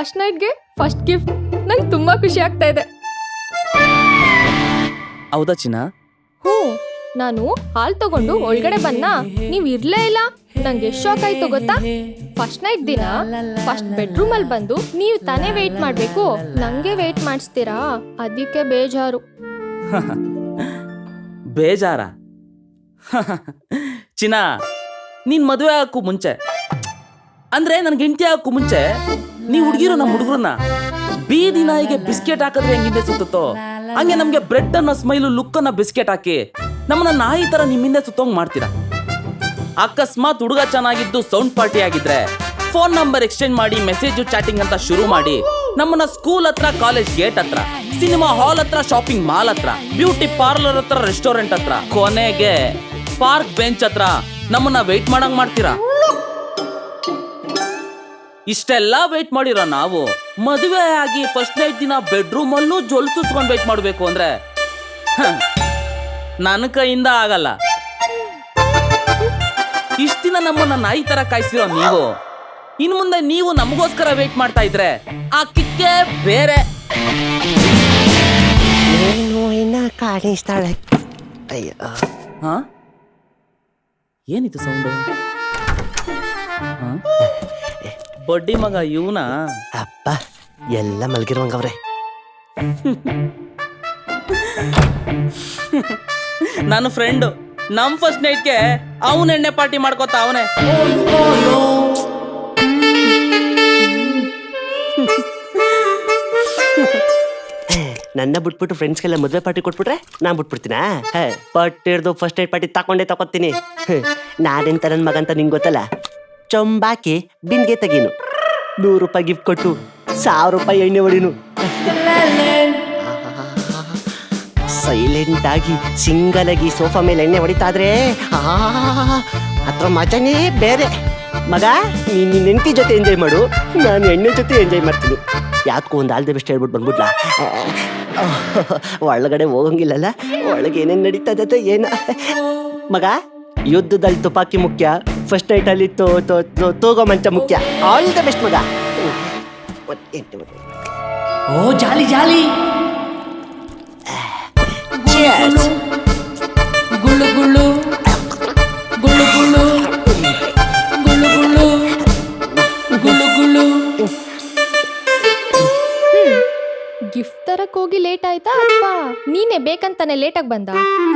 First ನೈಟ್ಗೆ first gift. ನಂಗೆ ತುಂಬಾ ಖುಷಿ ಆಗ್ತಾ ಇದೆ. ಹೌದಾ ಚಿನ್ನ? ಹ್ಞೂ, ನಾನು ಹಾಲ್ ತಗೊಂಡು ಒಳಗಡೆ ಬನ್ನ, ನೀವ್ ಇರ್ಲೇ ಇಲ್ಲ. ನಂಗೆ ಎಷ್ಟು ಶಾಕ್ ಆಯ್ತು ಗೊತ್ತಾ? ಫಸ್ಟ್ ನೈಟ್ ದಿನ ಫಸ್ಟ್ ಬೆಡ್ರೂಮ್ ಅಲ್ಲಿ ಬಂದು ನೀವು ತಾನೇ ವೇಟ್ ಮಾಡ್ಬೇಕು, ನಂಗೆ ವೇಟ್ ಮಾಡಿಸ್ತೀರಾ? ಅದಕ್ಕೆ ಬೇಜಾರು. ಬೇಜಾರ? ಚಿನ್ನ, ನೀನ್ ಮದುವೆ ಆಗಕ್ಕೂ ಮುಂಚೆ, ಅಂದ್ರೆ ನನ್ಗೆ ಹೆಂಡತಿ ಆಗಕ್ಕೂ ಮುಂಚೆ, ನೀವ್ ಹುಡುಗಿರು ನಮ್ಮ ಹುಡುಗರನ್ನ ಬೀದಿ ನಾಯಿಗೆ ಬಿಸ್ಕೆಟ್ ಹಾಕಿದ್ರೆ ಹೆಂಗಿಂದೆ ಸುತ್ತೋ ಹಂಗೆ ನಮ್ಗೆ ಬ್ರೆಡ್ ಅನ್ನೋ ಸ್ಮೈಲು ಲುಕ್ ಅನ್ನ ಬಿಸ್ಕೆಟ್ ಹಾಕಿ ನಮ್ಮನ್ನ ನಾಯಿ ತರ ನಿಮ್ಮಿಂದ ಸುತ್ತೋಂಗ್ ಮಾಡ್ತೀರಾ. ಅಕಸ್ಮಾತ್ ಹುಡುಗ ಚೆನ್ನಾಗಿದ್ದು ಸೌಂಡ್ ಪಾರ್ಟಿ ಆಗಿದ್ರೆ ಫೋನ್ ನಂಬರ್ ಎಕ್ಸ್ಚೇಂಜ್ ಮಾಡಿ ಮೆಸೇಜ್ ಚಾಟಿಂಗ್ ಅಂತ ಶುರು ಮಾಡಿ ನಮ್ಮನ್ನ ಸ್ಕೂಲ್ ಹತ್ರ, ಕಾಲೇಜ್ ಗೇಟ್ ಹತ್ರ, ಸಿನಿಮಾ ಹಾಲ್ ಹತ್ರ, ಶಾಪಿಂಗ್ ಮಾಲ್ ಹತ್ರ, ಬ್ಯೂಟಿ ಪಾರ್ಲರ್ ಹತ್ರ, ರೆಸ್ಟೋರೆಂಟ್ ಹತ್ರ, ಕೊನೆಗೆ ಪಾರ್ಕ್ ಬೆಂಚ್ ಹತ್ರ ನಮ್ಮನ್ನ ವೆಯ್ಟ್ ಮಾಡಂಗ್ ಮಾಡ್ತೀರಾ. ಇಷ್ಟೆಲ್ಲ ವೇಟ್ ಮಾಡಿರೋ ನಾವು ಮದುವೆ ಆಗಿ ಫಸ್ಟ್ ನೈಟ್ ದಿನ ಬೆಡ್ರೂಮ್ ಅಲ್ಲೂ ಜೊಲ್ ಸುಚ್ಕೊಂಡು ವೇಟ್ ಮಾಡಬೇಕು ಅಂದ್ರೆ ನನ್ನ ಕೈಯಿಂದ ಆಗಲ್ಲ. ಇಷ್ಟ ದಿನ ನಮ್ಮನ್ನ ನಾಯಿ ತರ ಕಾಯಿಸಿರೋ ನೀವು ಇನ್ ಮುಂದೆ ನೀವು ನಮಗೋಸ್ಕರ ವೇಟ್ ಮಾಡ್ತಾ ಇದ್ರೆ ಆ ಕಿಕ್ಕೆ ಬೇರೆ. ಕಾಣಿಸ್ತಾಳೆ. ಅಯ್ಯೋ, ಹಾ, ಏನಿದು ಸೌಂಡು? ಬಡ್ಡಿ ಮಗ ಇವನ? ಅಪ್ಪ, ಎಲ್ಲ ಮಲಗಿರುವಂಗವ್ರೆ. ನನ್ನ ಫ್ರೆಂಡು ನಮ್ ಫಸ್ಟ್ ನೈಟ್ಗೆ ಅವನ ಎಣ್ಣೆ ಪಾರ್ಟಿ ಮಾಡ್ಕೋತ ಅವನೇ. ನನ್ನ ಬಿಟ್ಬಿಟ್ಟು ಫ್ರೆಂಡ್ಸ್ಗೆಲ್ಲ ಮದುವೆ ಪಾರ್ಟಿ ಕೊಟ್ಬಿಟ್ರೆ ನಾನ್ ಬಿಟ್ಬಿಡ್ತೀನಾ? ಪಾರ್ಟಿ ಹಿಡ್ದು ಫಸ್ಟ್ ನೈಟ್ ಪಾರ್ಟಿ ತಕೋತೀನಿ. ನಾನೆಂತ ನನ್ನ ಮಗ ಅಂತ ನಿಂಗೆ ಗೊತ್ತಲ್ಲ. ಚೊಂಬಾಕಿ ಬಿನ್ಗೆ ತೆಗೀನು, 100 ರೂಪಾಯಿ ಗಿಫ್ಟ್ ಕೊಟ್ಟು 1000 ರೂಪಾಯಿ ಎಣ್ಣೆ ಹೊಡಿನು. ಸೈಲೆಂಟ್ ಆಗಿ ಸಿಂಗಲ್ ಆಗಿ ಸೋಫಾ ಮೇಲೆ ಎಣ್ಣೆ ಹೊಡಿತಾದ್ರೆ ಅದ್ರ ಮಜಾನೇ ಬೇರೆ. ಮಗ, ನೀನ್ ನಿನ್ನ ಹೆಂಡತಿ ಜೊತೆ ಎಂಜಾಯ್ ಮಾಡು, ನಾನು ಎಣ್ಣೆ ಜೊತೆ ಎಂಜಾಯ್ ಮಾಡ್ತೀನಿ. ಯಾಕೋ ಒಂದು ಆಲ್ ದಿ ಬೆಸ್ಟ್ ಹೇಳ್ಬಿಟ್ಟು ಬಂದ್ಬಿಡ್ಲಾ? ಒಳಗಡೆ ಹೋಗಂಗಿಲ್ಲಲ್ಲ, ಒಳಗೆ ಏನೇನು ನಡೀತದ ಏನ. ಮಗ, ಯುದ್ಧದಲ್ಲಿ ತುಪಾಕಿ ಮುಖ್ಯ, ಫಸ್ಟ್ ನೈಟ್ ಅಲ್ಲಿ ತೂಗೋ ಮಂಚ ಮುಖ್ಯ. ಆಲ್ ದ ಬೆಸ್ಟ್ ಮಗ. ಓ ಜಾಲಿ ಜಾಲಿ. ಗುಳ್ಳು ಗುಳ್ಳು ಗುಳ್ಳು ಗುಳ್ಳು ಗುಳ್ಳು ಗುಳ್ಳು ಗುಳ್ಳು ಗುಳ್ಳು. ಗಿಫ್ಟ್ ತರಕ್ ಹೋಗಿ ಲೇಟ್ ಆಯ್ತಾ ಅಪ್ಪ? ನೀನೇ ಬೇಕಂತಾನೆ ಲೇಟಾಗಿ ಬಂದ?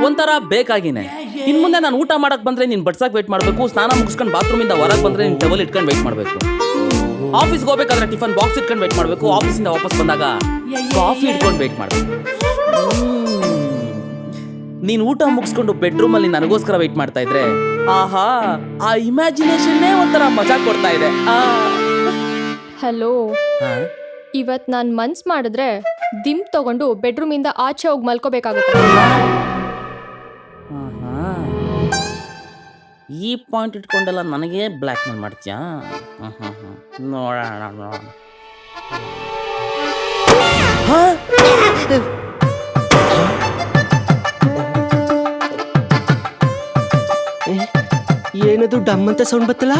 ಒಂಥರ ಬೇಕಾಗಿನೇ. ಇನ್ ಮುಂದೆ ನಾನು ಊಟ ಮಾಡಕ್ ಬಂದ್ರೆ ನೀನ್ ಬಡ್ಸಕ್ ವೇಟ್ ಮಾಡ್ಬೇಕು, ಸ್ನಾನ ಮುಗಿಸ್ಕೊಂಡು ಬಾತ್ರೂಮ್ ಇಂದ ಹೊರಗೆ ಬಂದ್ರೆ ನೀನ್ ಟವಲ್ ಇಟ್ಕೊಂಡು ವೇಟ್ ಮಾಡ್ಬೇಕು, ಆಫೀಸ್ಗೆ ಹೋಗ್ಬೇಕಾದ್ರೆ ಟಿಫನ್ ಬಾಕ್ಸ್ ಇಟ್ಕೊಂಡು ವೇಟ್ ಮಾಡ್ಬೇಕು, ಆಫೀಸಿಂದ ವಾಪಸ್ ಬಂದಾಗ ಕಾಫಿ ಇಟ್ಕೊಂಡು ವೇಟ್ ಮಾಡ್ಬೇಕು. ನೀನ್ ಊಟ ಮುಗಿಸ್ಕೊಂಡು ಬೆಡ್ರೂಮ್ ಅಲ್ಲಿ ನನಗೋಸ್ಕರ ವೇಟ್ ಮಾಡ್ತಾ ಇದ್ರೆ ಆಹಾ, ಆ ಇಮ್ಯಾಜಿನೇಷನ್ನೇ ಒಂಥರ ಮಜಾ ಕೊಡ್ತಾ ಇದೆ. ಹಲೋ, ಇವತ್ ನಾನ್ ಮನ್ಸ್ ಮಾಡಿದ್ರೆ ದಿಮ್ ತಗೊಂಡು ಬೆಡ್ರೂಮ್ ಇಂದ ಆಚೆ ಹೋಗಿ ಮಲ್ಕೋಬೇಕಾಗುತ್ತೆ. ಈ ಪಾಯಿಂಟ್ ಇಟ್ಕೊಂಡೆಲ್ಲ ನನಗೆ ಬ್ಲ್ಯಾಕ್ ಮೇಲ್ ಮಾಡ್ತೀಯಾ? ನೋಡೋಣ. ಏನದು ಡಮ್ ಅಂತ ಸೌಂಡ್ ಬತ್ತಲ್ಲ?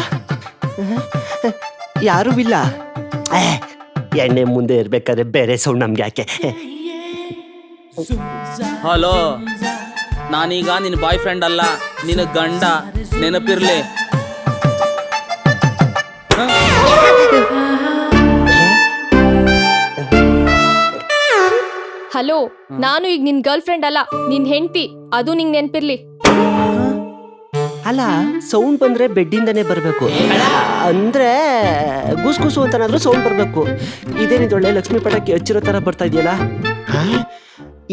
ಯಾರೂ ಇಲ್ಲ. ಎಣ್ಣೆ ಮುಂದೆ ಇರ್ಬೇಕಾದ್ರೆ ಬೇರೆ ಸೌಂಡ್ ನಮ್ಗೆ ಯಾಕೆ? ಹಲೋ, ನಾನೀಗ ನಿನ್ನ ಬಾಯ್ ಫ್ರೆಂಡ್ ಅಲ್ಲ, ನಿನ್ನ ಗಂಡ, ನೆನಪಿರ್ಲಿ. ಹಲೋ, ನಾನು ಈಗ ನಿನ್ ಗರ್ಲ್ ಫ್ರೆಂಡ್ ಅಲ್ಲ, ನಿನ್ ಹೆಂಡತಿ. ಅದು ನಿಂಗ್ ನೆನ್ಪಿರ್ಲಿ. ಅಲ್ಲ, ಸೌಂಡ್ ಬಂದ್ರೆ ಬೆಡ್ಡಿಂದನೇ ಬರಬೇಕು, ಅಂದ್ರೆ ಗುಸ್ಗುಸು ಅಂತನಾದ್ರೂ ಸೌಂಡ್ ಬರಬೇಕು. ಇದೇನಿದು ಒಳ್ಳೆ ಲಕ್ಷ್ಮೀ ಪಟಾಕಿ ಹಚ್ಚಿರೋ ತರ ಬರ್ತಾ ಇದೆಯಲ್ಲ?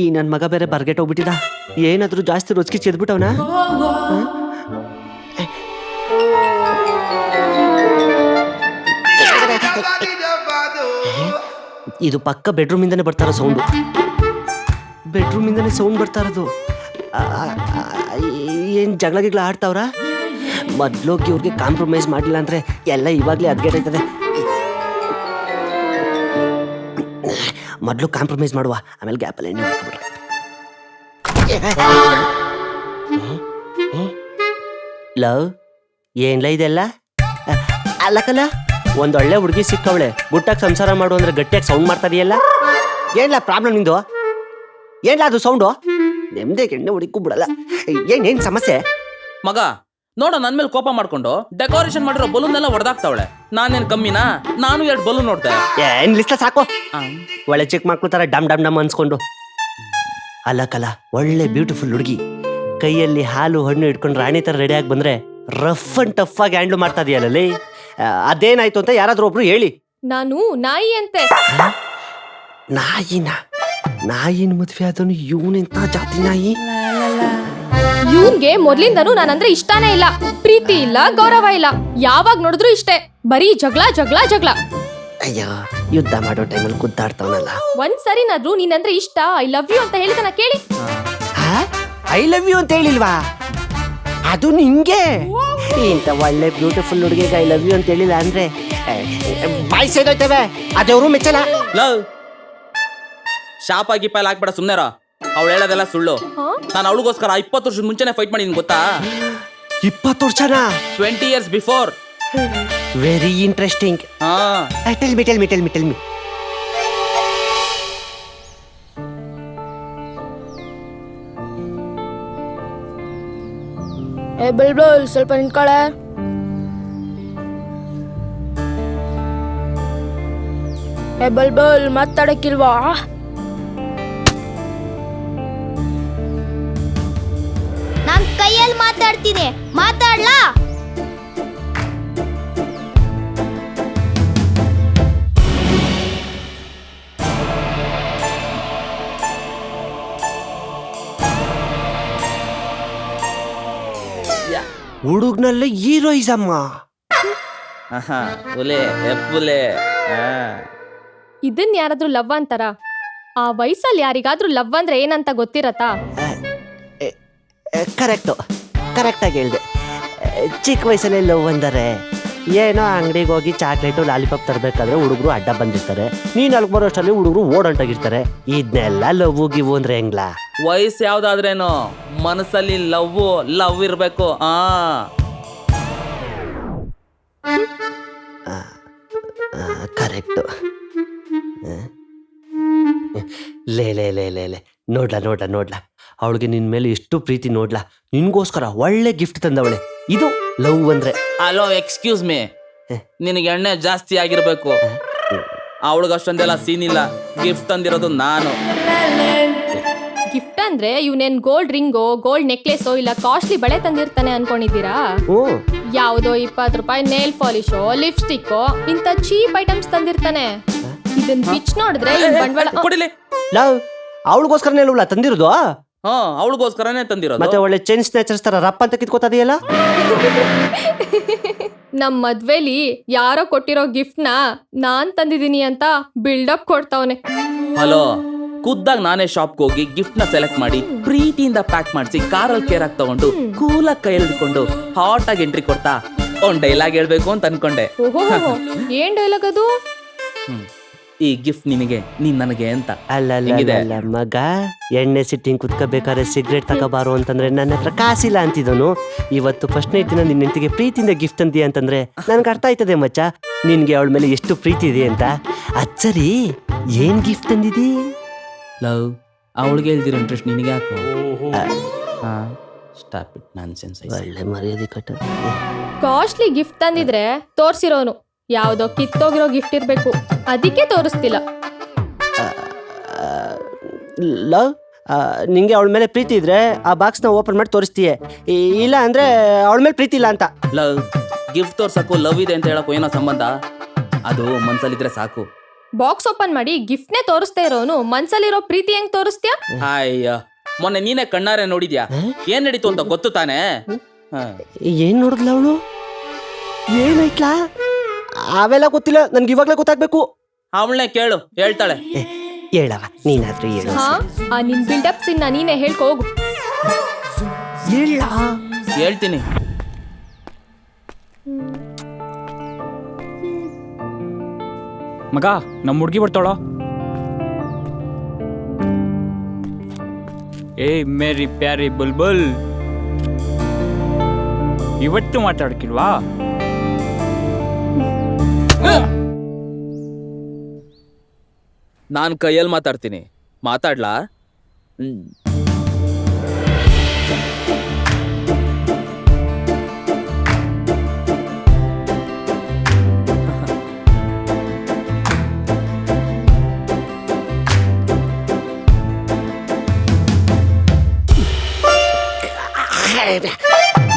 ಈ ನನ್ನ ಮಗ ಬೇರೆ ಬರ್ಗೆಟ್ ಹೋಗ್ಬಿಟ್ಟಿದ. ಏನಾದ್ರೂ ಜಾಸ್ತಿ ರುಚಿ ಚೆದ್ಬಿಟ್ಟವನ? ಇದು ಪಕ್ಕ ಬೆಡ್ರೂಮ್ ಇಂದಾನೆ ಬರ್ತಾರ ಸೌಂಡು. ಬೆಡ್ರೂಮ್ ಇಂದಾನೆ ಸೌಂಡ್ ಬರ್ತಾ ಇರೋದು. ಏನ್ ಜಗಳ ಗಿಗಳ ಆಡ್ತಾವ್ರ? ಮೊದ್ಲೋಗಿ ಇವ್ರಿಗೆ ಕಾಂಪ್ರಮೈಸ್ ಮಾಡಿಲ್ಲ ಅಂದ್ರೆ ಎಲ್ಲ ಇವಾಗ್ಲೇ ಅದ್ಗೆಟಾಯ್ತದೆ. ಮೊದ್ಲು ಕಾಂಪ್ರಮೈಸ್ ಮಾಡುವ, ಆಮೇಲೆ ಗ್ಯಾಪಲ್ಲಿ ಎಣ್ಣೆ ಹಾಕ್ಬಿಡ್ರೆ. ಲವ್ ಏನ್ಲ ಇದೆಲ್ಲ? ಅಲ್ಲಕಲ್ಲ, ಒಂದೊಳ್ಳೆ ಹುಡುಗಿ ಸಿಕ್ಕವಳೆ, ಗುಟ್ಟಾಗಿ ಸಂಸಾರ ಮಾಡು ಅಂದ್ರೆ ಗಟ್ಟಿಯಾಗಿ ಸೌಂಡ್ ಮಾಡ್ತಾ ಇದೆಯಲ್ಲ. ಏನ್ಲ ಪ್ರಾಬ್ಲಮ್ ನಿಂದು? ಏನ್ಲ ಅದು ಸೌಂಡು? ನೆಮ್ಮದಿ ಎಣ್ಣೆ ಹುಡುಕೂ ಬಿಡಲ್ಲ. ಏನ್ ಸಮಸ್ಯೆ? ಮಗ ನೋಡು, ನನ್ ಮೇಲೆ ಕೋಪ ಮಾಡ್ಕೊಂಡು ಡೆಕೋರೇಷನ್ ಮಾಡಿರೋ ಬಲೂನ್ ಎಲ್ಲ ಹೊಡೆದಾಕ್ತಾವಳೆ. ನಾನೇನ್ ಕಮ್ಮಿನಾ? ನಾನು 2 ಬಲೂನ್ ನೋಡ್ದೆ. ಏನ್ ಲಿಸ್ಟ ಸಾಕು. ಒಳ್ಳೆ ಚಿಕ್ಕ ಮಕ್ಳು ತರ ಡಮ್ ಡಮ್ ಡಮ್ ಅನ್ಸ್ಕೊಂಡು. ಅಲ್ಲ ಒಳ್ಳೆ ಬ್ಯೂಟಿಫುಲ್ ಹುಡುಗಿ ಕೈಯಲ್ಲಿ ಹಾಲು ಹಣ್ಣು ಇಟ್ಕೊಂಡು ರಾಣಿ ತರ ರೆಡಿಯಾಗಿ ಬಂದ್ರೆ ರಫ್ ಅಂಡ್ ಟಫ್ ಆಗಿ ಹ್ಯಾಂಡ್ಲ್ ಮಾಡ್ತಾ ಇದೆಯಲ್ಲೇ. ಅದೇನಾಯ್ತು ಅಂತ ಯಾರಾದ್ರೂ ಒಬ್ರು ಹೇಳಿ. ನಾನು ನಾಯಿ ಅಂತೆ. ನಾಯಿನ ಮದ್ವೆ ಆದವನು ಇವನೆಂತ ಜಾತಿ ನಾಯಿ? ಇವ್ನ್ಗೆ ಮೊದ್ಲಿಂದನೂ ನಾನಂದ್ರೆ ಇಷ್ಟಾನೇ ಇಲ್ಲ. ಪ್ರೀತಿ ಇಲ್ಲ, ಗೌರವ ಇಲ್ಲ. ಯಾವಾಗ ನೋಡಿದ್ರು ಇಷ್ಟೇ, ಬರೀ ಜಗಳ. ಅಯ್ಯೋ, ಯುದ್ಧ ಮಾಡೋ ಟೈಮಲ್ಲಿ ಗುದ್ದಾಡ್ತಾವನಲ್ಲ. ಒಂದ್ಸರಿನಾದ್ರೂ ನೀನಂದ್ರೆ ಇಷ್ಟ, ಐ ಲವ್ ಯು ಅಂತ ಹೇಳಿದನ ಕೇಳಿ. ಐ ಲವ್ ಯು ಅಂತ ಹೇಳಿಲ್ವಾ? ಅದು ನಿಂಗೆ. ಇಂತ ಒಳ್ಳೆ ಬ್ಯೂಟಿಫುಲ್ ಹುಡುಗಿಗೆ ಐ ಲವ್ ಯು ಅಂತ ಹೇಳಿಲ್ಲ ಅಂದ್ರೆ ಬಾಯ್ ಸೇದೋಯ್ತವೆ. ಅದೇವ್ರು ಮೆಚ್ಚಲ್ಲ. ಲವ್ ಶಾಪ ಗಿಪ್ಪ ಹಾಕ್ಬೇಡ, ಸುಮ್ನೆರ. ಅವಳು ಹೇಳೋದೆಲ್ಲ ಸುಳ್ಳು. ನಾನು ಅವಳಿಗೋಸ್ಕರ 20 ವರ್ಷದ ಮುಂಚೆನೆ ಫೈಟ್ ಮಾಡಿದೀನಿ, ಗೊತ್ತಾ? 20 ವರ್ಷನಾ? 20 years before. Very interesting. Tell me. ಬಲ್ಬಲ್ ಸ್ವಲ್ಪ ನಿಂತ್ಕೊಳ್ಳೆ. ಬಲ್ಬಲ್ ಮಾತಾಡಕ್ಕಿಲ್ವಾ? ನಾನ್ ಕೈಯಲ್ಲಿ ಮಾತಾಡ್ತೀನಿ, ಮಾತಾಡ್ಲಾ? ಹುಡುಗ್ನಲ್ಲೇ ಹೀರೋಯಿಸಮ್ಮ. ಇದನ್ ಯಾರಾದ್ರೂ ಲವ್ ಅಂತಾರ? ಆ ವಯಸ್ಸಲ್ಲಿ ಯಾರಿಗಾದ್ರೂ ಲವ್ ಅಂದ್ರೆ ಏನಂತ ಗೊತ್ತಿರತ್ತಾ? ಕರೆಕ್ಟಾಗಿ ಹೇಳ್ದೆ. ಚಿಕ್ಕ ವಯಸ್ಸಲ್ಲೇ ಲವ್ ಅಂದರೆ ಏನೋ ಅಂಗಡಿಗೆ ಹೋಗಿ ಚಾಕ್ಲೇಟು ಲಾಲಿಪಾಪ್ ತರಬೇಕಾದ್ರೆ ಹುಡುಗರು ಅಡ್ಡ ಬಂದಿರ್ತಾರೆ. ನೀನು ಅಲ್ಲಿಗೆ ಬರೋಷ್ಟರಲ್ಲಿ ಹುಡುಗರು ಓಡಂಟಾಗಿರ್ತಾರೆ. ಇದನ್ನೆಲ್ಲ ಲವ್ ಗಿವು ಅಂದ್ರೆ ಹೆಂಗ್ಲಾ? ವಯಸ್ಸು ಯಾವ್ದಾದ್ರೇನು, ಮನಸ್ಸಲ್ಲಿ ಲವ್ ಇರ್ಬೇಕು. ಕರೆಕ್ಟು. ಲೇ ನೋಡ್ಲಾ ಅವಳಿಗೆ ನಿನ್ ಮೇಲೆ ಎಷ್ಟು ಪ್ರೀತಿ ನೋಡ್ಲಾ. ನಿನ್ಗೋಸ್ಕರ ಒಳ್ಳೆ ಗಿಫ್ಟ್ ತಂದವಳೆ. ಇದು ಲವ್ ಅಂದ್ರೆ. ಅಲೋ, ಎಕ್ಸ್ಕ್ಯೂಸ್ ಮೀ, ನಿನಗೆ ಎಣ್ಣೆ ಜಾಸ್ತಿ ಆಗಿರ್ಬೇಕು. ಅವಳಿಗೆ ಅಷ್ಟೊಂದೆಲ್ಲ ಸೀನ್ ಇಲ್ಲ. ಗಿಫ್ಟ್ ತಂದಿರೋದು ನಾನು. ಗಿಫ್ಟ್ ಅಂದ್ರೆ ಇವನೇನ್ ಗೋಲ್ಡ್ ರಿಂಗೋ, ಗೋಲ್ಡ್ ನೆಕ್ಲೆಸೋ ಇಲ್ಲ ಕಾಸ್ಟ್ಲಿ ಬಳೆ ತಂದಿರ್ತಾನೆ ಅನ್ಕೊಂಡಿದ್ದೀರಾ? ಯಾವ್ದೋ 20 ರೂಪಾಯಿ ನೇಲ್ ಪಾಲಿಶೋ, ಲಿಪ್ಸ್ಟಿಕ್ಕೋ ಇಂತ ಚೀಪ್ ಐಟಮ್ಸ್ ತಂದಿರ್ತಾನೆ. ಇದನ್ ಬಿಚ್ ನೋಡಿದ್ರೆ ಬಂಡವಾಳ. ಕೊಡಿಲಿ. ಲವ್ ಅವಳಿಗೋಸ್ಕರನೇ ಅಲ್ವಲ್ಲ ತಂದಿರೋದು? ಅವಳಿಗೋಸ್ಕರನೇ ತಂದಿರೋದು. ಮತ್ತೆ ಒಳ್ಳೆ ಚೈನ್ ಸ್ನ್ಯಾಚರ್ಸ್ ತರ ರಪ್ಪ ಅಂತ ಕಿತ್ಕೋತದೆಯಲ್ಲ. ನಮ್ ಮದ್ವೆಲಿ ಯಾರೋ ಕೊಟ್ಟಿರೋ ಗಿಫ್ಟ್ ನ ನಾನ್ ತಂದಿದೀನಿ ಅಂತ ಬಿಲ್ಡಪ್ ಕೊಡ್ತಾವನೆ. ಹಲೋ, ಖುದ್ದಾಗಿ ನಾನೇ ಶಾಪ್ಗೆ ಹೋಗಿ ಗಿಫ್ಟ್ ನ ಸೆಲೆಕ್ಟ್ ಮಾಡಿ ಪ್ರೀತಿಯಿಂದ ಪ್ಯಾಕ್ ಮಾಡಿಸಿ ಕಾರಲ್ಲಿ ಕೇರ್ ಆಗಿ ತಗೊಂಡು ಕೂಲಾಗಿ ಕೈ ಹಿಡ್ಕೊಂಡು ಹಾಟ್ ಆಗಿ ಎಂಟ್ರಿ ಕೊಡ್ತಾ ಒಂದ್ ಡೈಲಾಗ್ ಹೇಳ್ಬೇಕು ಅಂತ ಅನ್ಕೊಂಡೆ. ಏನ್ ಡೈಲಾಗ್ ಅದು? ಈ ಗಿಫ್ಟ್ ನಿನಗೆ, ನೀನ್ ನನಗೆ ಅಂತ. ಅಲ್ಲ ಮಗ, ಎಣ್ಣೆ ಸಿಟ್ಟಿಂಗ್ ಕುತ್ಕೋಬೇಕಾದ್ರೆ ಸಿಗರೇಟ್ ತಗೋಬಾರು ಅಂತಂದ್ರೆ ನನ್ನ ಹತ್ರ ಕಾಸಿಲ್ಲ ಅಂತಿದ್ದನು. ಇವತ್ತು ಫಸ್ಟ್ ನೈಟ್ ದಿನ ನಿನ್ನ ಹೆಂಡತಿಗೆ ಪ್ರೀತಿಯಿಂದ ಗಿಫ್ಟ್ ಅಂತೀಯ ಅಂತಂದ್ರೆ ನನ್ಗೆ ಅರ್ಥ ಆಯ್ತದೆ ಮಚ್ಚ, ನಿನ್ಗೆ ಅವಳ ಮೇಲೆ ಎಷ್ಟು ಪ್ರೀತಿ ಇದೆ ಅಂತ. ಅಚ್ಚರಿ, ಏನ್ ಗಿಫ್ಟ್ ತಂದಿದಿ? ಲವ್ ಅವಳಿಗೆ ಹೇಳ್ದಿರೋ ಇಂಟ್ರೆಸ್ಟ್ ನಿನಗೆ ಯಾಕೋ? Stop it nonsense. ಒಳ್ಳೆ ಮರ್ಯಾದೆ ಕಟ್ಟ. ಕಾಸ್ಟ್ಲಿ ಗಿಫ್ಟ್ ತಂದಿದ್ರೆ ತೋರ್ಸಿರೋನು ಯಾವ್ದೋ ಕಿತ್ತೋಗಿರೋ ಗಿಫ್ಟ್ ಇರ್ಬೇಕು, ಅದಕ್ಕೆ ತೋರಿಸ್ತಿಲ್ಲ. ಲವ್, ನಿಂಗೆ ಅವಳ ಮೇಲೆ ಪ್ರೀತಿ ಇದ್ರೆ ಆ ಬಾಕ್ಸ್ ನ ಓಪನ್ ಮಾಡಿ ತೋರಿಸ್ತೀಯ, ಇಲ್ಲ ಅಂದ್ರೆ ಅವಳ ಮೇಲೆ ಪ್ರೀತಿ ಇಲ್ಲ ಅಂತ. ಲವ್ ಗಿಫ್ಟ್ ತೋರ್ಸಕ್ಕೂ ಲವ್ ಇದೆ ಅಂತ ಹೇಳಕ್ಕೂ ಏನೋ ಸಂಬಂಧ? ಅದು ಮನ್ಸಲ್ಲಿದ್ರೆ ಸಾಕು. ಬಾಕ್ಸ್ ಓಪನ್ ಮಾಡಿ ಗಿಫ್ಟ್ನೇ ತೋರಿಸ್ತಾ ಇರೋನು ಮನ್ಸಲ್ಲಿರೋ ಪ್ರೀತಿ ಹೆಂಗ್ ತೋರಿಸ್ತೀಯ? ಅಯ್ಯ, ಮೊನ್ನೆ ನೀನೇ ಕಣ್ಣಾರೆ ನೋಡಿದ್ಯಾ? ಏನ್ ನಡೀತು ಅಂತ ಗೊತ್ತು ತಾನೆ? ಏನ್ ನೋಡಿದ್ಲ ಅವಳು? ಏನಾಯ್ತ್ಲಾ? ಅವೆಲ್ಲ ಗೊತ್ತಿಲ್ಲ ನನ್ಗೆ, ಇವಾಗ್ಲೇ ಗೊತ್ತಾಗ್ಬೇಕು. ಅವಳನ್ನೇ ಕೇಳು, ಹೇಳ್ತಾಳೆ. ಹೇಳವ, ನೀನಾದ್ರೂ ಹೇಳು. ಆ ನಿನ್ ಬಿಲ್ಡಪ್ಸ್ ಇನ್ನ ನೀನೇ ಹೇಳ್ಕೊ ಹೋಗು. ಹೇಳ್ತೀನಿ. ಮಗ, ನಮ್ಮ ಹುಡುಗಿ ಬರ್ತಾಳ. ಏ ಮೇರಿ ಪ್ಯಾರಿ ಬುಲ್ಬುಲ್, ಇವತ್ತು ಮಾತಾಡಕ್ಕಿಲ್ವಾ? ನಾನು ಕೈಯಲ್ಲಿ ಮಾತಾಡ್ತೀನಿ, ಮಾತಾಡ್ಲಾ?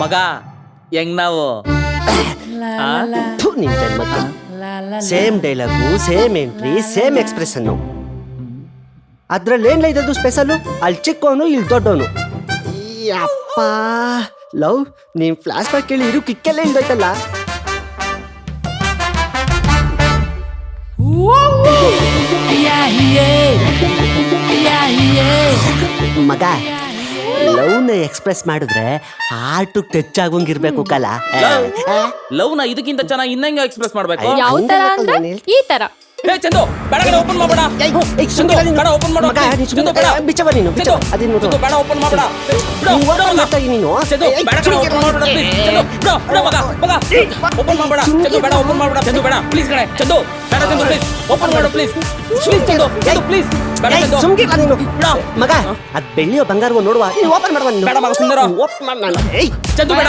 ಮಗ ಹೆಂಗ್ ನಾವು ಥು, ನಿನ್ ಜನ್ಮಕ್ಕೆ same dialogue, same entry, same expression. ಅದ್ರಲ್ಲಿ ಏನ್ಲ ಇದ್ದದ್ದು ಸ್ಪೆಷಲು? ಅಲ್ಲಿ ಚಿಕ್ಕವನು, ಇಲ್ಲಿ ದೊಡ್ಡವನು. ಅಪ್ಪ ಲವ್, ನೀನ್ ಫ್ಲಾಶ್ ಬ್ಯಾಕ್ ಕೇಳಿ ಇರು ಕಿಕ್ಕೆಲ್ಲ ಇಲ್ದೋಯ್ತಲ್ಲ. ಮಗ, ಲವ್ನ ಎಕ್ಸ್ಪ್ರೆಸ್ ಮಾಡಿದ್ರೆ ಹಾರ್ಟು ಟಚ್ ಆಗೋಂಗಿರ್ಬೇಕು ಕಲ. ಲವ್ನ ಇದಕ್ಕಿಂತ ಚೆನ್ನಾಗಿ ಇನ್ನಂಗೆ ಎಕ್ಸ್ಪ್ರೆಸ್ ಮಾಡ್ಬೇಕು. ಯಾವ ತರ ಅಂದ್ರೆ ಈ ತರ. ಹೇ ಚಂದು, ಬೇಡ ಓಪನ್ ಮಾಡಬೇಡ. ಚಂದು ಬೇಡ ಓಪನ್ ಮಾಡು. ಚಂದು ಬೇಡ ಬಿಚ್ಚವ ನೀನು, ಬಿಚ್ಚವ. ಅದೇನು ಚಂದು ಬೇಡ ಓಪನ್ ಮಾಡಬೇಡ. ನೀನು ಚಂದು ಬೇಡ ಓಪನ್ ಮಾಡಬೇಡ ಪ್ಲೀಸ್. ಚಂದು ಬಿಡು ಬಿಡು ಮಗ ಓಪನ್ ಮಾಡಬೇಡ. ಚಂದು ಬೇಡ ಓಪನ್ ಮಾಡಬೇಡ. ಚಂದು ಬೇಡ ಪ್ಲೀಸ್ ಕಣೆ. ಚಂದು ಬೇಡ. ಚಂದು ಪ್ಲೀಸ್ ಓಪನ್ ಮಾಡು ಪ್ಲೀಸ್. ಪ್ಲೀಸ್ ಚಂದು ಪ್ಲೀಸ್ ಬೇಡ. ಚಂದು ಸುಮ್ಗಿಲ್ಲ ನೀನು ಬಿಡು ಮಗ. ಅದ್ ಬೆಳ್ಳಿಯೋ ಬಂಗಾರವೋ ನೋಡುವ, ನೀನು ಓಪನ್ ಮಾಡುವ. ನೀನು ಬೇಡ ಮಗ ಸುಂದರ. ಓಪನ್ ಮಾಡು. ನಾನು ಚಂದು ಬೇಡ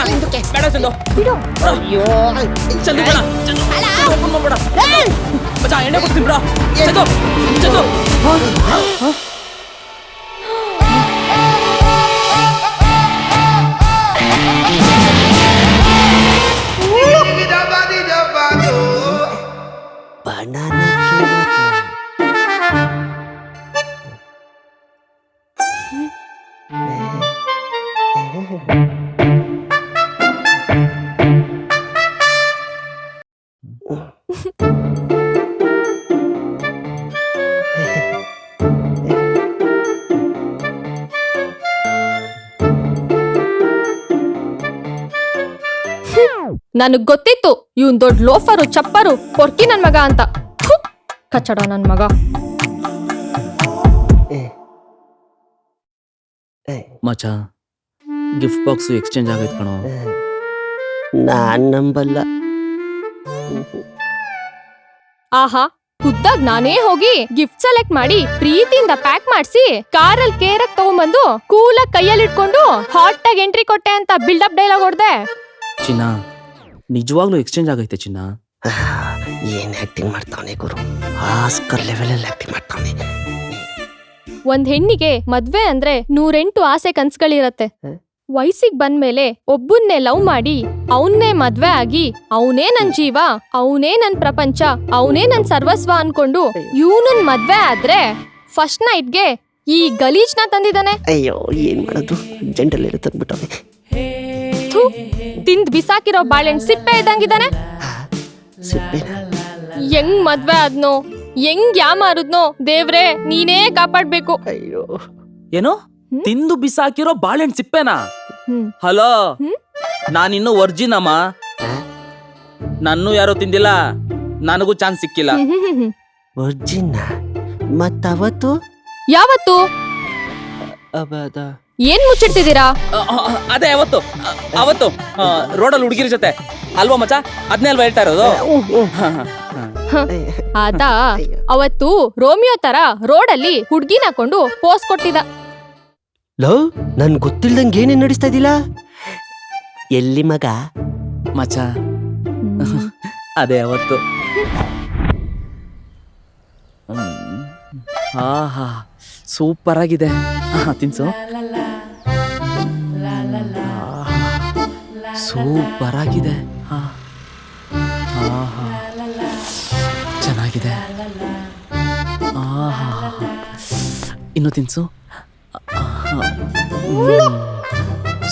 ಬೇಡ. ಚಂದು ಬಿಡು. ಅಯ್ಯೋ ಚಂದು ಬೇಡ. ಚಂದು ಓಪನ್ ಮಾಡಬೇಡ. ಮಚ್ಚ ಎಣ್ಣೆ ಕೊಡ್ತೀನಿ ಬಿಡ. ಚಂದು ಚಂದು ಬನಾನಾ ನನಗ್ ಗೊತ್ತಿತ್ತು ಇವನ್ ದೊಡ್ಡ ಲೋಫರು, ಚಪ್ಪರು, ಪೊರ್ಕಿ ನನ್ ಮಗ ಅಂತ. ಥು, ಕಚ್ಚಡ ನನ್ ಮಗ. ಮಚ್ಚ ಗಿಫ್ಟ್ ಬಾಕ್ಸ್ ಎಕ್ಸ್ಚೇಂಜ್ ಆಗೈತ್ ಕಣೋ. ನಾನ್ ನಂಬಲ್ಲ. ಆಹಾ, ಖುದ್ದಾಗ್ ನಾನೇ ಹೋಗಿ ಗಿಫ್ಟ್ ಸೆಲೆಕ್ಟ್ ಮಾಡಿ ಪ್ರೀತಿಯಿಂದ ಪ್ಯಾಕ್ ಮಾಡಿಸಿ ಕಾರಲ್ಲಿ ಕೇರಕ್ ತಗೊಂಬಂದು ಕೂಲಾಗ್ ಕೈಯಲ್ಲಿ ಇಟ್ಕೊಂಡು ಹಾಟ್ ಆಗಿ ಎಂಟ್ರಿ ಕೊಟ್ಟೆ ಅಂತ ಬಿಲ್ಡಪ್ ಡೈಲಾಗ್ ಹೊಡ್ದೆ. ಚಿನ್ನ ನಿಜವಾಗ್ಲೂ ಎಕ್ಸ್ಚೇಂಜ್ ಆಗೈತೆ ಚಿನ್ನ. ಏನ್ ಆಕ್ಟಿಂಗ್ ಮಾಡ್ತಾವನೆ ಗುರು, ಆಸ್ಕರ್ ಲೆವೆಲ್ ಅಲ್ಲಿ ಆಕ್ಟಿಂಗ್ ಮಾಡ್ತಾವನೆ. ಒಂದ್ ಹೆಣ್ಣಿಗೆ ಮದ್ವೆ ಅಂದ್ರೆ 108 ಆಸೆ ಕನ್ಸ್ಗಳಿರತ್ತೆ. ವಯಸ್ಸಿಗೆ ಬಂದ್ಮೇಲೆ ಒಬ್ಬನ್ನೇ ಲವ್ ಮಾಡಿ ಅವನ್ನೇ ಮದ್ವೆ ಆಗಿ ಅವನೇ ನನ್ ಜೀವ, ಅವನೇ ನನ್ ಪ್ರಪಂಚ, ಅವನೇ ನನ್ ಸರ್ವಸ್ವ ಅನ್ಕೊಂಡು ಇವನನ್ ಮದ್ವೆ ಆದ್ರೆ ಫಸ್ಟ್ ನೈಟ್ಗೆ ಈ ಗಲೀಜ್ನ ತಂದಿದ್ದಾನೆ. ಅಯ್ಯೋ ಏನ್ ಮಾಡೋದು, ಜೆಂಡಲ್ ತಂದ್ಬಿಟ್ಟವನೆ. ಥು, ತಿಂದ್ ಬಿಸಾಕಿರೋ ಬಾಳೆಹಣ್ಣು ಸಿಪ್ಪೆ ಇದ್ದಂಗಿದಾನೆ. ಸಿಪ್ಪೆನ ಹೆಂಗ್ ಮದ್ವೆ ಆದ್ನೋ, ಹೆಂಗ್ ಯಾಮಾರುದ್ನೋ ದೇವ್ರೆ ನೀನೇ ಕಾಪಾಡ್ಬೇಕು. ಅಯ್ಯೋ ಏನು ತಿಂದು ಬಿಸಾಕಿರೋ ಬಾಳೆಹಣ್ಣು ಸಿಪ್ಪೆನಾ? ಹಲೋ, ನಾನಿನ್ನು ವರ್ಜಿನ್ ಅಮ್ಮ. ನನ್ನೂ ಯಾರೋ ತಿಂದಿಲ್ಲ, ನನಗೂ ಚಾನ್ಸ್ ಸಿಕ್ಕಿಲ್ಲ. ವರ್ಜಿನ್ ಮತ್ತವತ್ತು ಯಾವತ್ತು? ಅಬದ ಏನ್ ಮುಚ್ಚಿಡ್ತಿದ್ದೀರಾ? ಅದೇ ಅವತ್ತು ರೋಡಲ್ಲಿ ಹುಡುಗಿರ ಜೊತೆ ಅಲ್ವಾ ಮಚ್ಚ? ಅದನ್ನೇ ಅಲ್ವಾ ಹೇಳ್ತಾ ಇರೋದು? ಆತ ಅವತ್ತು ರೋಮಿಯೋ ತರ ರೋಡಲ್ಲಿ ಹುಡ್ಗಿನ ಹಾಕೊಂಡು ಪೋಸ್ ಕೊಟ್ಟಿದ್ದ. ಲವ್, ನನ್ ಗೊತ್ತಿಲ್ದಂಗೆ ಏನೇನ್ ನಡೆಸ್ತಾ ಇದ್ದಿಲ್ಲ. ಎಲ್ಲಿ ಮಗ? ಮಚ್ಚ ಅದೇ ಅವತ್ತು. ಆಹಾ ಸೂಪರ್ ಆಗಿದೆ. ತಿನ್ಸು. ಸೂಪರ್ ಆಗಿದೆ. ಚೆನ್ನಾಗಿದೆ. ಇನ್ನು ತಿನ್ಸು.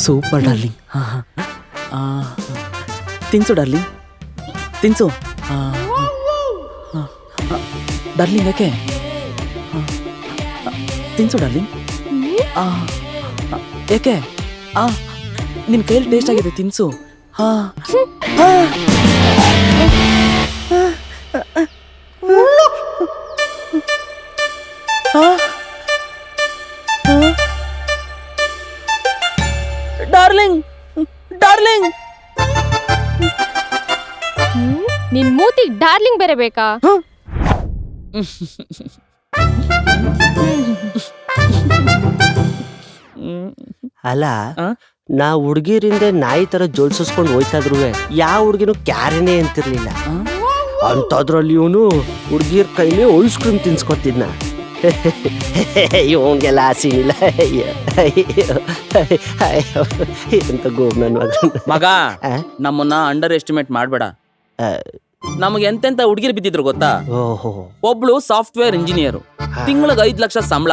Super darling. ತಿನ್ಸು ಡಾರ್ಲಿಂಗ್, ತಿನ್ಸು. ಡಾರ್ಲಿಂಗ್ ಯಾಕೆ? ತಿನ್ಸು ಡಾರ್ಲಿಂಗ್. ಯಾಕೆ? ನಿನ್ ಕೈಯಲ್ಲಿ ಟೇಸ್ಟ್ ಆಗಿದೆ, ತಿನ್ಸು. Darling, darling. ನಿನ್ ಮೂತಿಗ್ ಡಾರ್ಲಿಂಗ್ ಬೇರೆ ಬೇಕಾ? ಅಲ್ಲ ಆ? ನಾ ಹುಡ್ಗಿರಿಂದ ನಾಯಿ ತರ ಜೋಲ್ಸಿಸ್ಕೊಂಡು ಹೋಯ್ತಾ ಇದ್ರು ಯಾವ ಹುಡ್ಗಿನೂ ಕ್ಯಾರೇನೆ ಅಂತಿರ್ಲಿಲ್ಲ. ಅಂತದ್ರಲ್ಲಿ ಇವನು ಹುಡ್ಗಿರ್ ಕೈಲಿ ಐಸ್ ಕ್ರೀಮ್ ತಿನ್ಸ್ಕೊತಿದ್ನ. ಇವನ್ಗೆಲ್ಲ ಆಸೀನಿಲ್ಲ. ಎಂತ ಗೋಬ್ ನನ್ನ ಮಗ ನಮ್ಮನ್ನ ಅಂಡರ್ ಎಸ್ಟಿಮೇಟ್ ಮಾಡ್ಬೇಡ. ನಮಗೆ ಎಂತೆಂತ ಹುಡುಗಿರು ಬಿದ್ದಿದ್ರು ಗೊತ್ತಾ? ಓಹೋ, ಒಬ್ಳು ಸಾಫ್ಟ್ವೇರ್ ಇಂಜಿನಿಯರ್, ತಿಂಗಳಿಗೆ 5 ಲಕ್ಷ ಸಂಬಳ.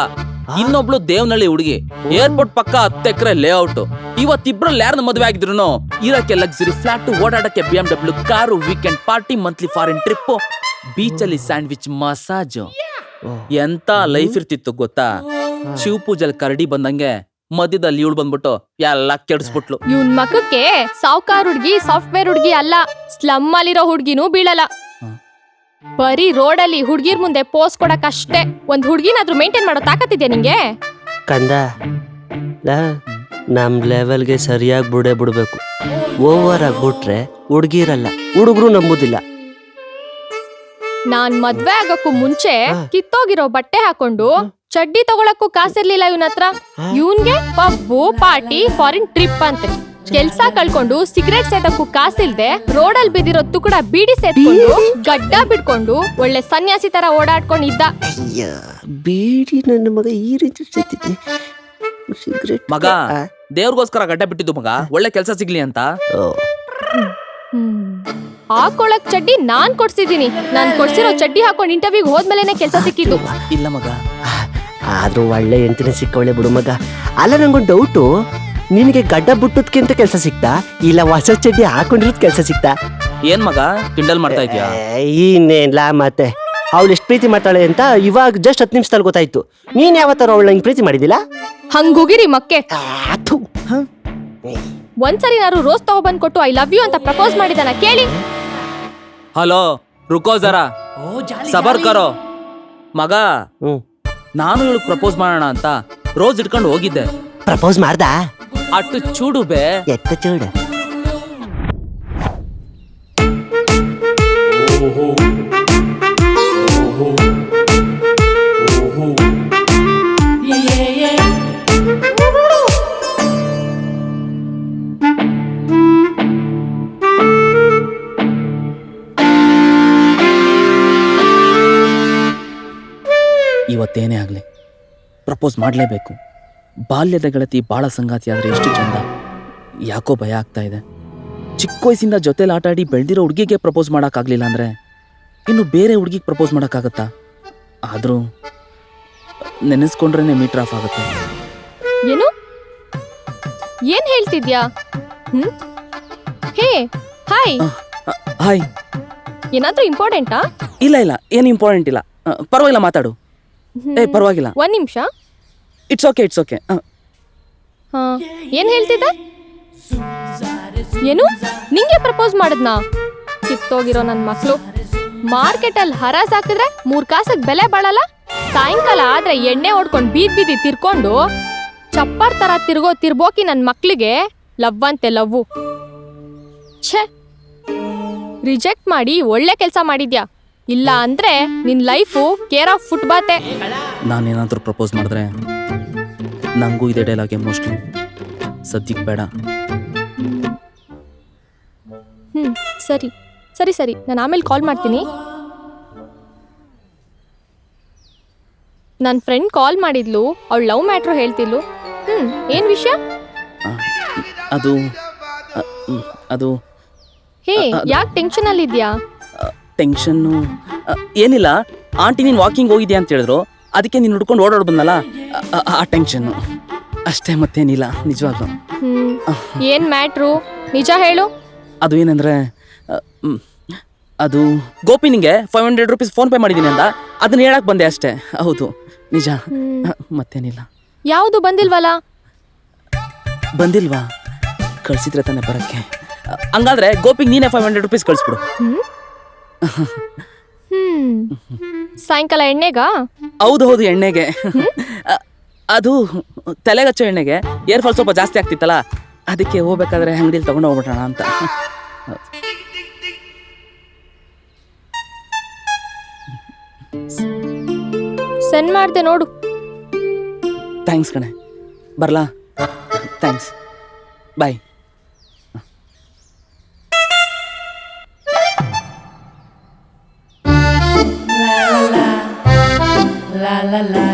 ಇನ್ನೊಬ್ಳು ದೇವನಹಳ್ಳಿ ಹುಡುಗಿ, ಏರ್ಪೋರ್ಟ್ ಪಕ್ಕ 10 ಎಕರೆ ಲೇಔಟ್. ಇವತ್ತಿಬ್ರಲ್ಲಿ ಯಾರನ್ನ ಮದುವೆ ಆಗಿದ್ರು ಇರಕ್ಕೆ ಲಕ್ಸುರಿ ಫ್ಲಾಟ್, ಓಡಾಡಕ್ಕೆ BMW car, weekend party, monthly foreign trip, ಬೀಚಲ್ಲಿ ಸ್ಯಾಂಡ್ವಿಚ್ ಮಸಾಜ್. ಎಂತ ಲೈಫ್ ಇರ್ತಿತ್ತು ಗೊತ್ತಾ? ಶಿವ ಪೂಜಲ್ ಕರಡಿ ಬಂದಂಗೆ ಮಧ್ಯದಲ್ಲಿ ಇವಳು ಬಂದ್ಬಿಟ್ಟು ಎಲ್ಲ ಕೆಡಿಸ್ಬಿಟ್ಲು. ಇವ್ನ್ ಮಖಕ್ಕೆ ಸಾವ್ಕಾರ್ ಹುಡ್ಗಿ ಸಾಫ್ಟ್ವೇರ್ ಹುಡ್ಗಿ ಅಲ್ಲ, ಸ್ಲಮ್ ಅಲ್ಲಿರೋ ಹುಡ್ಗಿನೂ ಬೀಳಲ್ಲ. ಬರೀ ರೋಡಲ್ಲಿ ಹುಡ್ಗಿರ್ ಮುಂದೆ ಪೋಸ್ ಕೊಡಕ್ ಅಷ್ಟೇ. ಒಂದ್ ಹುಡ್ಗಿನಾದ್ರೂ ಮೇಂಟೈನ್ ಮಾಡೋ ತಾಕತ್ತಿದ್ಯಾ ನಿಂಗೆ? ಕಂದ ನಮ್ ಲೆವೆಲ್ಗೆ ಸರಿಯಾಗಿ ಬಿಡ್ಬೇಕು. ಓವರ್ ಆಗ್ಬಿಟ್ರೆ ಹುಡ್ಗಿರಲ್ಲ, ಹುಡುಗರು ನಂಬುದಿಲ್ಲ. ನಾನ್ ಮದ್ವೆ ಆಗಕ್ಕೂ ಮುಂಚೆ ಕಿತ್ತೋಗಿರೋ ಬಟ್ಟೆ ಹಾಕೊಂಡು ಚಡ್ಡಿ ತಗೊಳಕ್ಕೂ ಕಾಸಿರ್ಲಿಲ್ಲ ಇವನ್ ಹತ್ರ. ಇವನ್ಗೆ ಪಬ್ಬು, ಪಾರ್ಟಿ, ಫಾರಿನ್ ಟ್ರಿಪ್ ಅಂತೆ. ಕೆಲ್ಸ ಕಳ್ಕೊಂಡು ಸಿಗರೇಟ್ ಸೇದಕ್ಕೂ ಕಾಸಿಲ್ದೆ ರೋಡಲ್ಲಿ ಬಿದ್ದಿರೋ ತುಕಡ ಬೀಡಿ ಸೇದ್ಕೊಂಡು ಗಡ್ಡ ಬಿಡ್ಕೊಂಡು ಒಳ್ಳೆ ಸನ್ಯಾಸಿ ತರ ಓಡಾಡ್ಕೊಂಡಿದ್ದ. ಅಯ್ಯ ಬೇಡಿ ನನ್ನ ಮಗ ಈ ರೀತಿ ಸಿಗರೇಟ್ ಮಗ ದೇವ್ರಿಗೋಸ್ಕರ ಗಡ್ಡ ಬಿಟ್ಟಿದ್ದು ಮಗ, ಒಳ್ಳೆ ಕೆಲ್ಸ ಸಿಗ್ಲಿ ಅಂತ. ಹಾಕೊಳಕ್ ಚಡ್ಡಿ ನಾನ್ ಕೊಡ್ಸಿದೀನಿ. ನಾನ್ ಕೊಡ್ಸಿರೋ ಚಡ್ಡಿ ಹಾಕೊಂಡ್ ಇಂಟರ್ವ್ಯೂಗ್ ಹೋದ್ಮೇಲೆನೆ ಕೆಲ್ಸ ಸಿಕ್ಕಿದ್ದು. ಇಲ್ಲ ಮಗ, ಆದ್ರೂ ಒಳ್ಳೆ ಎಂಟಿನ ಸಿಕ್ಕವಳೆ ಬಿಡು ಮಗ. ಅಲ್ಲ ನಂಗೊಂದು ಡೌಟು, ನಿನಗೆ ಗಡ್ಡ ಬಿಟ್ಟದ್ಕಿಂತ ಕೆಲಸ ಸಿಕ್ತಾ ಇಲ್ಲ ಹೊಸ ಚಡ್ಡಿ ಹಾಕೊಂಡಿರೋದ್ ಕೆಲಸ ಸಿಕ್ತಾ? ಏನ್ ಮಗ ಕಿಂಡಲ್ ಮಾಡ್ತಾ ಇದ್ಯಾ? ಇನ್ನೇನ್ಲ ಮತ್ತೆ ಅವಳು ಎಷ್ಟು ಪ್ರೀತಿ ಮಾಡ್ತಾಳೆ ಅಂತ ಇವಾಗ ಜಸ್ಟ್ 10 ನಿಮಿಷದಲ್ಲಿ ಗೊತ್ತಾಯ್ತು. ನೀನ್ ಯಾವತ್ತಾರ ಅವಳು ನಂಗೆ ಪ್ರೀತಿ ಮಾಡಿದಿಲ್ಲ? ಹಂಗುಗಿರಿ ಮಕ್ಕೆ. ಅಥು. ಒಂದ್ಸರಿ ನಾನು ರೋಸ್ ತಗೊಬಂದ್ ಕೊಟ್ಟು ಐ ಲವ್ ಯು ಅಂತ ಪ್ರಪೋಸ್ ಮಾಡಿದಾನ ಕೇಳಿ. ಹಲೋ ರುಕೋ ಜರಾ, ಓ ಜಾಲಿ ಸಬರ್ ಕರೋ ಮಗ. ಹ್ಮ್ ನಾನು ಇವಳಿಗೆ ಪ್ರಪೋಸ್ ಮಾಡೋಣ ಅಂತ ರೋಸ್ ಇಟ್ಕೊಂಡು ಹೋಗಿದ್ದೆ. ಪ್ರಪೋಸ್ ಮಾಡ್ದ? ಅಟ್ಟು ಚೂಡು ಬೇ. ಎತ್ತ ಚೂಡ. ಇವತ್ತೇನೇ ಆಗ್ಲಿ ಪ್ರಪೋಸ್ ಮಾಡ್ಲೇಬೇಕು. ಬಾಲ್ಯದ ಗೆಳತಿ ಬಾಳ ಸಂಗಾತಿ ಆದ್ರೆ ಎಷ್ಟು ಚಂದ. ಯಾಕೋ ಭಯ ಆಗ್ತಾ ಇದೆ. ಚಿಕ್ಕ ವಯಸ್ಸಿಂದ ಜೊತೆಲಿ ಆಟ ಆಡಿ ಬೆಳೆದಿರೋ ಹುಡುಗಿಗೆ ಪ್ರಪೋಸ್ ಮಾಡೋಕ್ಕಾಗಲಿಲ್ಲ ಅಂದರೆ ಇನ್ನು ಬೇರೆ ಹುಡುಗಿಗೆ ಪ್ರಪೋಸ್ ಮಾಡೋಕ್ಕಾಗತ್ತಾ? ಆದರೂ ನೆನೆಸ್ಕೊಂಡ್ರೆ ಮೀಟರ್ ಆಫ್ ಆಗುತ್ತೆ. ಏನು ಏನ್ ಹೇಳ್ತಿದ್ಯಾ? Hey hi, hi. ಏನಾದ್ರೂ ಇಂಪಾರ್ಟೆಂಟಾ? ಇಲ್ಲ ಇಲ್ಲ, ಏನು ಇಂಪಾರ್ಟೆಂಟ್ ಇಲ್ಲ. ಪರವಾಗಿಲ್ಲ, ಮಾತಾಡು. ಪರವಾಗಿಲ್ಲ, ಒಂದ್ ನಿಮಿಷ. It's okay, it's okay. ಹಾ, ಏನ್ ಹೇಳ್ತಿದ್ದೆ? ಏನು ನಿಂಗೆ ಪ್ರಪೋಸ್ ಮಾಡಿದ್ನಾ? ಕಿತ್ತೋಗಿರೋ ನನ್ ಮಕ್ಳು. ಮಾರ್ಕೆಟ್ ಅಲ್ಲಿ ಹರಾಜ್ ಹಾಕಿದ್ರೆ 3 ಕಾಸಕ್ ಬೆಲೆ ಬಾಳಲ್ಲ. ಸಾಯಂಕಾಲ ಆದ್ರೆ ಎಣ್ಣೆ ಹೊಡ್ಕೊಂಡ್ ಬೀದಿ ತಿರ್ಕೊಂಡು ಚಪ್ಪರ್ ತರ ತಿರ್ಗೋ ತಿರ್ಬೋಕಿ ನನ್ ಮಕ್ಳಿಗೆ ಲವ್ ಅಂತೆ ಲವ್ವು. ಛೇ, ರಿಜೆಕ್ಟ್ ಮಾಡಿ ಒಳ್ಳೆ ಕೆಲ್ಸ ಮಾಡಿದ್ಯಾ. ಇಲ್ಲ ಅಂದ್ರೆ ನಿನ್ ಲೈಫು ಕೇರ್ ಆಫ್ ಫುಟ್ ಬಾತೆ. ನಾನೇನಾದರೂ ಪ್ರಪೋಸ್ ಮಾಡಿದ್ರೆ ನಂಗೂ ಇದೇ ಡೈಲಾಗೆ ಮೋಸ್ಟ್ಲಿ. ಸದ್ಯಕ್ಕೆ ಬೇಡ. ಸರಿ ಸರಿ ಸರಿ, ನಾನು ಆಮೇಲೆ ಕಾಲ್ ಮಾಡ್ತೀನಿ. ನನ್ನ ಫ್ರೆಂಡ್ ಕಾಲ್ ಮಾಡಿದ್ಲು, ಅವಳು ಲವ್ ಮ್ಯಾಟ್ರು ಹೇಳ್ತಿದ್ಲು. ಏನ್ ವಿಷಯ? ಅದು ಅದು ಹೇ, ಯಾಕೆ ಟೆನ್ಷನ್ ಅಲ್ಲಿದ್ಯಾ? ಟೆನ್ಷನ್ನು ಏನಿಲ್ಲ. ಆಂಟಿ ನೀನು ವಾಕಿಂಗ್ ಹೋಗಿದ್ಯಾ ಅಂತ ಹೇಳಿದ್ರು, ಅದಕ್ಕೆ ನೀನು ಹುಡ್ಕೊಂಡು ಓಡಾಡ್ ಬಂದಲ್ಲ, ಆ ಟೆನ್ಷನ್ನು ಅಷ್ಟೇ, ಮತ್ತೇನಿಲ್ಲ. ನಿಜವಾಗ್ಲೂ. ಏನ್ ಮ್ಯಾಟ್ರು, ನಿಜ ಹೇಳು. ಅದು ಏನಂದ್ರೆ, ಅದು ಗೋಪಿ ನಿಂಗೆ 500 ರೂಪೀಸ್ ಫೋನ್ ಪೇ ಮಾಡಿದ್ದೀನಿ ಅಂತ ಅದನ್ನ ಹೇಳಕ್ ಬಂದೆ ಅಷ್ಟೇ. ಹೌದು, ನಿಜ, ಮತ್ತೇನಿಲ್ಲ. ಯಾವುದು ಬಂದಿಲ್ವಲ್ಲ? ಬಂದಿಲ್ವಾ? ಕಳ್ಸಿದ್ರೆ ತಾನೆ ಬರಕ್ಕೆ. ಹಂಗಾದ್ರೆ ಗೋಪಿಗೆ ನೀನೇ 500 ರೂಪೀಸ್ ಕಳಿಸ್ಬಿಡು. ಸಾಯಂಕಾಲ ಎಣ್ಣೆಗಾ? ಹೌದು, ಎಣ್ಣೆಗೆ. ಅದು ತಲೆಗಚ್ಚೋ ಎಣ್ಣೆಗೆ. ಏರ್ ಫಾಲ್ ಸ್ವಲ್ಪ ಜಾಸ್ತಿ ಆಗ್ತಿತ್ತಲ್ಲ, ಅದಕ್ಕೆ ಹೋಗ್ಬೇಕಾದ್ರೆ ಅಂಗಡಿಯಲ್ಲಿ ತಗೊಂಡು ಹೋಗ್ಬಿಡೋಣ ಅಂತ. ಸೆಂಡ್ ಮಾಡ್ದೆ ನೋಡು. ಥ್ಯಾಂಕ್ಸ್ ಕಣೆ, ಬರ್ಲಾ? ಥ್ಯಾಂಕ್ಸ್, ಬಾಯ್. La la la,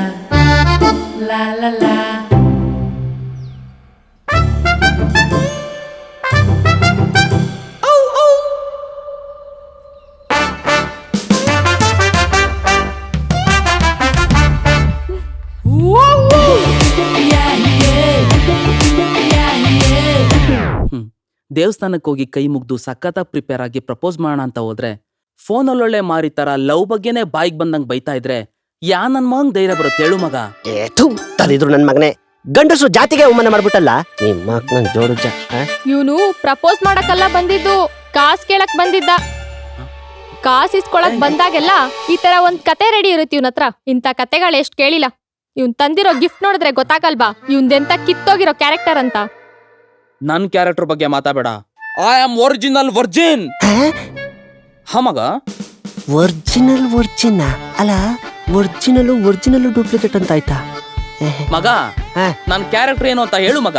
la la la. ದೇವಸ್ಥಾನಕ್ಕೆ ಹೋಗಿ ಕೈ ಮುಗ್ದು ಸಖತ್ತಾಗಿ ಪ್ರಿಪೇರ್ ಆಗಿ ಪ್ರಪೋಸ್ ಮಾಡೋಣ ಅಂತ ಹೋದ್ರೆ ಫೋನಲ್ಲೊಳ್ಳೆ ಮಾರಿ ತರ ಲವ್ ಬಗ್ಗೆನೇ ಬಾಯಿಗೆ ಬಂದಂಗ್ ಬೈತಾ ಇದ್ರೆ ಯಾ ನನ್ ಮಗಂಗ್ ಧೈರ್ಯ ಬರುತ್ತೆ ಹೇಳು ಮಗ? ತಲಿದ್ರು ನನ್ ಮಗನೇ, ಗಂಡಸರು ಜಾತಿಗೆ ಅವಮಾನ ಮಾಡ್ಬಿಟ್ಟಲ್ಲ ನಿಮ್ಮ ನನ್ ಜೋಡುಜ್ಜ. ಇವನು ಪ್ರಪೋಸ್ ಮಾಡಕ್ಕಲ್ಲ ಬಂದಿದ್ದು, ಕಾಸ್ ಕೇಳಕ್ ಬಂದಿದ್ದ. ಕಾಸ್ ಇಸ್ಕೊಳಕ್ ಬಂದಾಗೆಲ್ಲ ಈ ತರ ಒಂದ್ ಕತೆ ರೆಡಿ ಇರುತ್ತೆ ಇವನ್ ಹತ್ರ. ಇಂಥ ಕತೆಗಳು ಎಷ್ಟ್ ಕೇಳಿಲ್ಲ. ಇವ್ನ್ ತಂದಿರೋ ಗಿಫ್ಟ್ ನೋಡಿದ್ರೆ ಗೊತ್ತಾಗಲ್ವಾ ಇವ್ನ್ದೆಂತ ಕಿತ್ತೋಗಿರೋ ಕ್ಯಾರೆಕ್ಟರ್ ಅಂತ. ನನ್ ಕ್ಯಾರೆಕ್ಟರ್ ಬಗ್ಗೆ ಮಾತಾಬೇಡ. I am original virgin. ಹ ಮಗ, ಒರ್ಜಿನಲ್ ಅಲ್ಲ, ಒರಿಜಿನಲ್ ಡೂಪ್ಲಿಕೇಟ್ ಅಂತ ಆಯ್ತಾ ಮಗ? ನನ್ ಕ್ಯಾರೆಕ್ಟರ್ ಏನು ಅಂತ ಹೇಳು ಮಗ.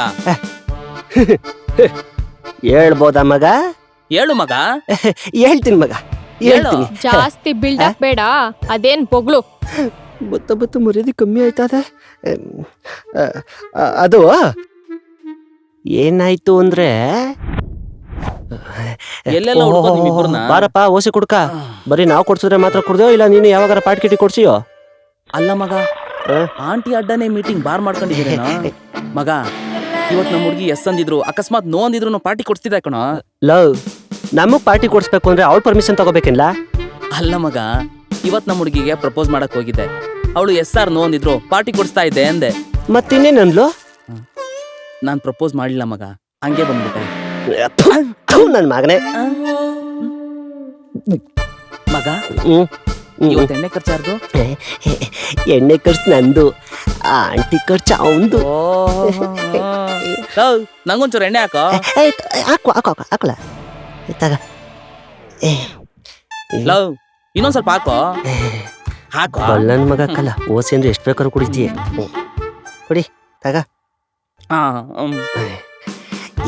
ಹೇಳ್ಬೋದಾ ಮಗ? ಹೇಳು ಮಗ. ಹೇಳ್ತೀನಿ ಮಗ, ಹೇಳ್ತೀನಿ. ಜಾಸ್ತಿ ಬಿಲ್ಡಪ್ ಬೇಡ, ಅದೇನ್ ಬೊಗ್ಳು. ಬತ್ತ ಮರ್ಯಾದೆ ಕಮ್ಮಿ ಆಯ್ತದ. ಅದು ಏನಾಯ್ತು ಅಂದ್ರೆ, ಎಲ್ಲೆಲ್ಲ ಹುಡ್ಕೋದ್ ನಿಮ್ಮಿಬ್ರನ್ನ? ಬಾರಪ್ಪ ಓಸಿ ಕುಡ್ಕ. ಬರೀ ನಾವು ಕೊಡ್ಸಿದ್ರೆ ಮಾತ್ರ ಕುಡ್ದೋ, ಇಲ್ಲ ನೀನು ಯಾವಾಗಾರ ಪಾಟ್ ಕಿಟಿ ಕೊಡ್ಸಿಯೋ? ಅಲ್ಲ ಮಗ, ಆಂಟಿ ಅಡ್ಡನೆ ಮೀಟಿಂಗ್ ಬಾರ್ ಮಾಡ್ಕೊಂಡಿದ್ದೀರೇನೋ ಮಗ. ಇವತ್ ನಮ್ ಹುಡ್ಗಿ ಎಸ್ ಅಂದಿದ್ರು, ಅಕಸ್ಮಾತ್ ನೋ ಅಂದಿದ್ರು ಪಾರ್ಟಿ ಕೊಡ್ಸ್ತಿದ್ದೆ ಕಣ. ಲವ್, ನಮಗ್ ಪಾರ್ಟಿ ಕೊಡ್ಸ್ಬೇಕು ಅಂದ್ರೆ ಅವಳ ಪರ್ಮಿಷನ್ ತಗೋಬೇಕಿಲ್ಲ? ಅಲ್ಲ ಮಗ, ಇವತ್ ನಮ್ ಹುಡ್ಗಿಗೆ ಪ್ರಪೋಸ್ ಮಾಡಕ್ ಹೋಗಿದ್ದೆ. ಅವಳು ಎಸ್ ಆರ್ ನೋ ಅಂದಿದ್ರು ಪಾರ್ಟಿ ಕೊಡ್ಸ್ತಾ ಇದ್ದೆ ಅಂದೆ. ಮತ್ತಿನ್ನೇನಂದ್ಲು? ನಾನ್ ಪ್ರಪೋಸ್ ಮಾಡ್ಲಿಲ್ಲ ಮಗ, ಹಂಗೆ ಬಂದ್ಬಿಟ್ಟೆ. ನನ್ ಮಗನೇ ಮಗ. ಇವತ್ತು ಎಣ್ಣೆ ಖರ್ಚಾರ್ದು? ಎಣ್ಣೆ ಖರ್ಚು ನಂದು, ಆಂಟಿ ಖರ್ಚು ಅವಂದು. ನಂಗೊಂಚೂರು ಎಣ್ಣೆ ಹಾಕೋ. ಹಾಕಲ ತಗ. ಲವ್, ಇನ್ನೊಂದ್ ಸ್ವಲ್ಪ ಹಾಕೋ. ಹಾಕೋ. ನನ್ ಮಗ ಹಾಕಲ್ಲ, ಓಸಿ ಅಂದ್ರೆ ಎಷ್ಟು ಬೇಕಾದ್ರೂ ಕುಡಿತೀಯ. ಕುಡಿ ತಗ.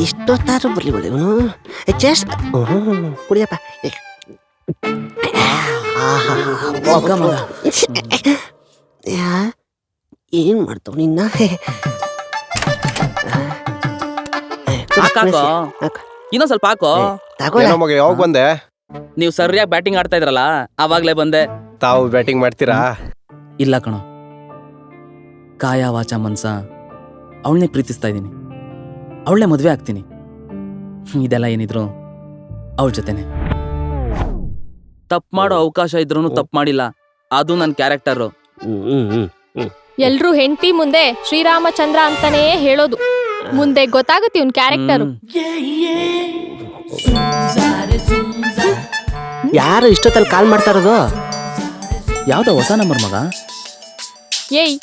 ಇಷ್ಟೊತ್ತಾರು ಬರ್ಲಿ ಬಳಿ ಇವನು. ಕುಡಿಯಪ್ಪ. ಏನ್ ಮಾಡ್ತಾವ ನಿನ್ನ? ಇನ್ನೊಂದ್ ಸ್ವಲ್ಪ ಹಾಕೋ. ಯಾವಾಗ ಬಂದೆ? ನೀವು ಸರಿಯಾಗಿ ಬ್ಯಾಟಿಂಗ್ ಆಡ್ತಾ ಇದ್ರಲ್ಲ, ಅವಾಗ್ಲೇ ಬಂದೆ. ತಾವು ಬ್ಯಾಟಿಂಗ್ ಮಾಡ್ತೀರಾ? ಇಲ್ಲ ಕಣೋ, ಕಾಯ ವಾಚ ಮನ್ಸ ಅವಳನ್ನೇ ಪ್ರೀತಿಸ್ತಾ ಇದ್ದೀನಿ, ಅವಳನ್ನೇ ಮದ್ವೆ ಆಗ್ತೀನಿ. ಇದೆಲ್ಲ ಏನಿದ್ರು ಅವಳ ಜೊತೆನೆ. ತಪ್ಪು ಮಾಡೋ ಅವಕಾಶ ಇದ್ರೂ ತಪ್ಪು ಮಾಡಿಲ್ಲ, ಅದು ನನ್ನ ಕ್ಯಾರೆಕ್ಟರ್. ಎಲ್ರೂ ಹೆಂಡತಿ ಮುಂದೆ ಶ್ರೀರಾಮಚಂದ್ರ ಅಂತಾನೇ ಹೇಳೋದು, ಮುಂದೆ ಗೊತ್ತಾಗುತ್ತೆ ಇವ್ನ್ ಕ್ಯಾರೆಕ್ಟರ್. ಯಾರು ಇಷ್ಟೊತ್ತಲ್ಲಿ ಕಾಲ್ ಮಾಡ್ತಾ ಇರೋದು? ಯಾವ್ದೋ ಹೊಸ ನಂಬರ್ ಮಗ. ಏಯ್,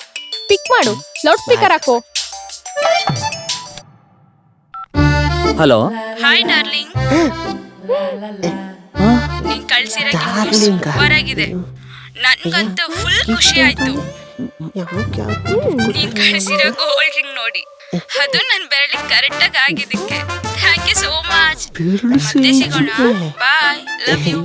ಪಿಕ್ ಮಾಡು, ಲೌಡ್ ಸ್ಪೀಕರ್ ಹಾಕೋ. ಹಲೋ. ಹಾಯ್ ಡಾರ್ಲಿಂಗ್, ನೀನ್ ಕಳ್ಸಿರೋ ಸೂಪರ್ ಆಗಿದೆ. ನನ್ಗಂತೂ ಫುಲ್ ಖುಷಿ ಆಯ್ತು. ನೀನ್ ಕಳ್ಸಿರೋ ಗೋಲ್ಡ್ ರಿಂಗ್ ನೋಡಿ, ಅದು ನನ್ ಬೆರಳಿಗೆ ಕರೆಕ್ಟ್ ಆಗಿ ಆಗಿದ್ದಕ್ಕೆ ಥ್ಯಾಂಕ್ ಯು ಸೋ ಮಚ್. ಮತ್ತೆ ಸಿಗೋಣ, ಬಾಯ್, ಲವ್ ಯು.